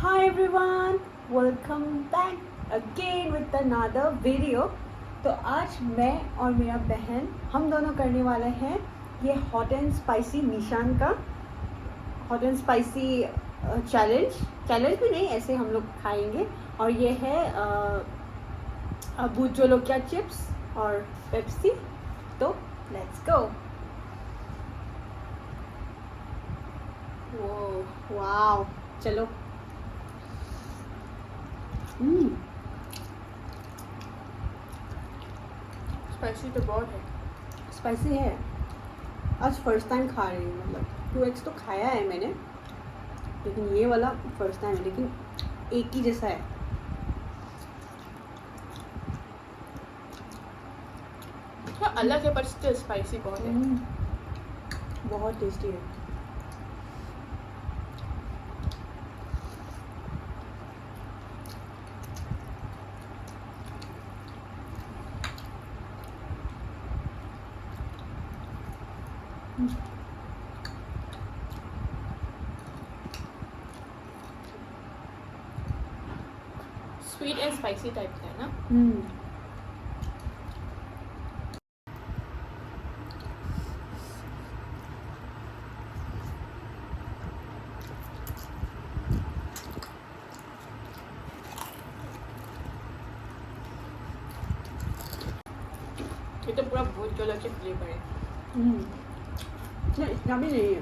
Hi everyone, welcome back again with another video। तो आज मैं और मेरा बहन हम दोनों करने वाले हैं ये हॉट एंड स्पाइसी निशान का हॉट एंड स्पाइसी चैलेंज भी नहीं, ऐसे हम लोग खाएंगे। और ये है भूत जोलोकिया चिप्स और पेप्सी। तो लेट्स गो। वाओ, चलो। स्पाइसी तो बहुत है। स्पाइसी है। आज फर्स्ट टाइम खा रही हूँ, मतलब 2x तो खाया है मैंने, लेकिन ये वाला फर्स्ट टाइम है, लेकिन एक ही जैसा है। अलग है पर स्टिल स्पाइसी बहुत है। बहुत टेस्टी है। स्वीट एंड स्पाइसी टाइप का है ना। ये तो पूरा भूत जोलोकिया फ्लेवर है। इतना भी नहीं है।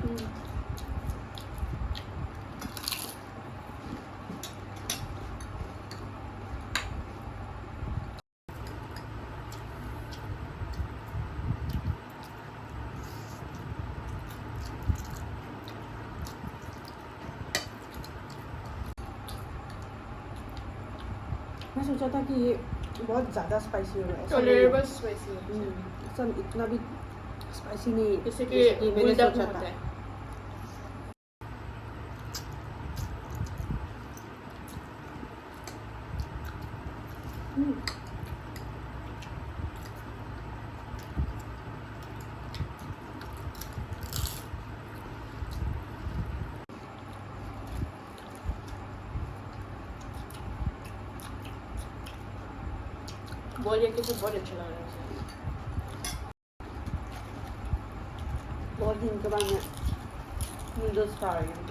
मैं सोचा था कि ये बहुत ज़्यादा स्पाइसी होगा, ऐसा नहीं है। टॉलरेबल स्पाइसी है। सब इतना भी स्पाइसी नहीं है, जैसे जैसे कि मैंने बुलडॉग सोचा होता था। है। बोलिए कि बहुत अच्छा लग रहा है। बहुत दिन के बाद मैं नूडल्स खा रही हूँ।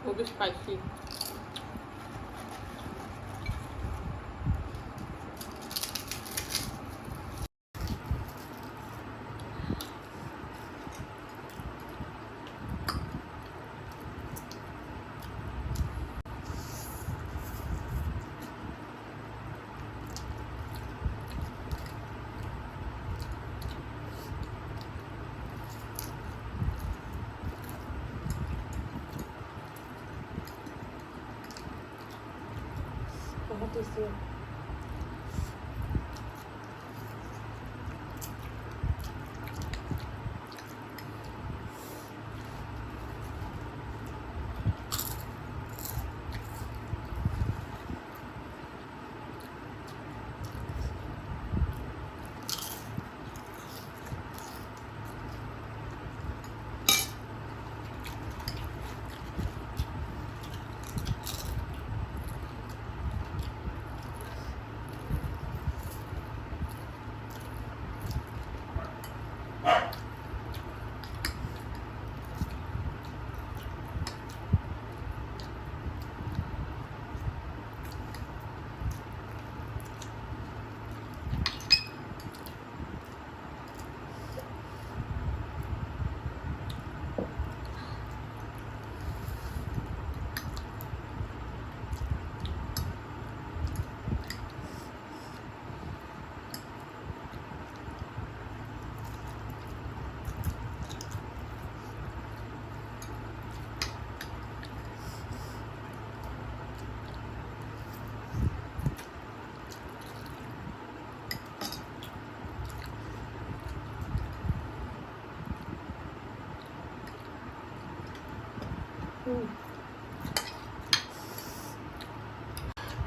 वो भी स्पाइसी। बहुत टेस्टी है।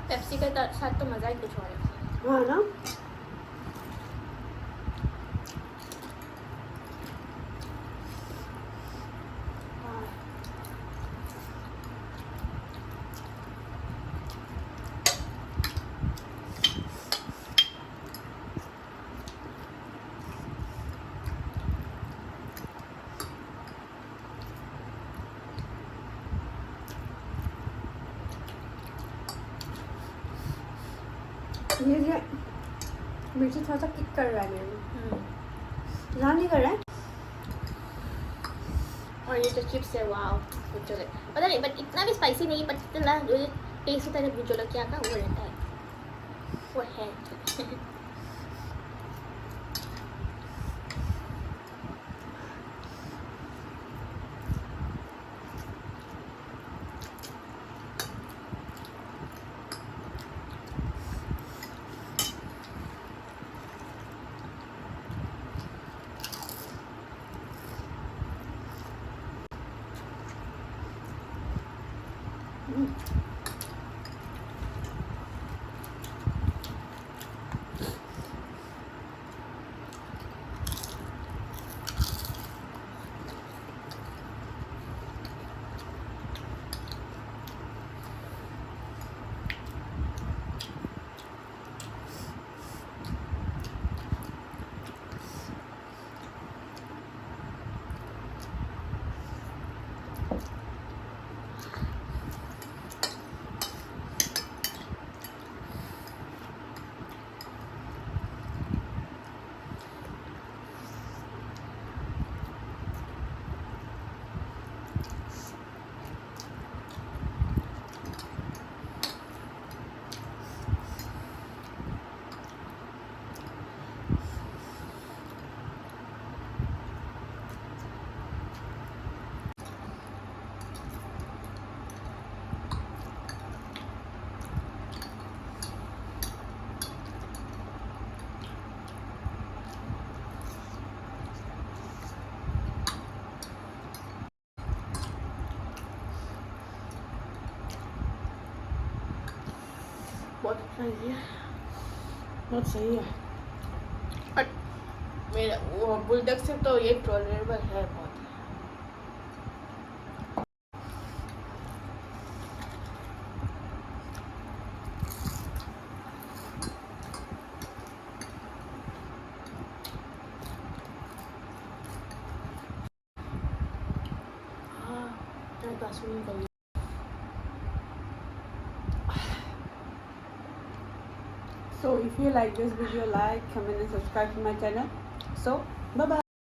पेप्सी के साथ तो मज़ा ही कुछ और है। हाँ ना। ये मिर्ची थोड़ा सा किक कर रहा है मेरे में, यहाँ नहीं कर रहा है। और ये जो चिप्स है वाह भूत जोलक पता नहीं बट इतना भी स्पाइसी नहीं बट इतना जो टेस्ट होता है भूत जोलकिया का वो रहता है वो है बहुत अच्छा है बहुत सही है। और मेरा वो बुलडॉग से तो ये टॉलरेबल है बहुत हाँ मेरे पास में निकल So if you like this video, like, comment and subscribe to my channel. So bye bye.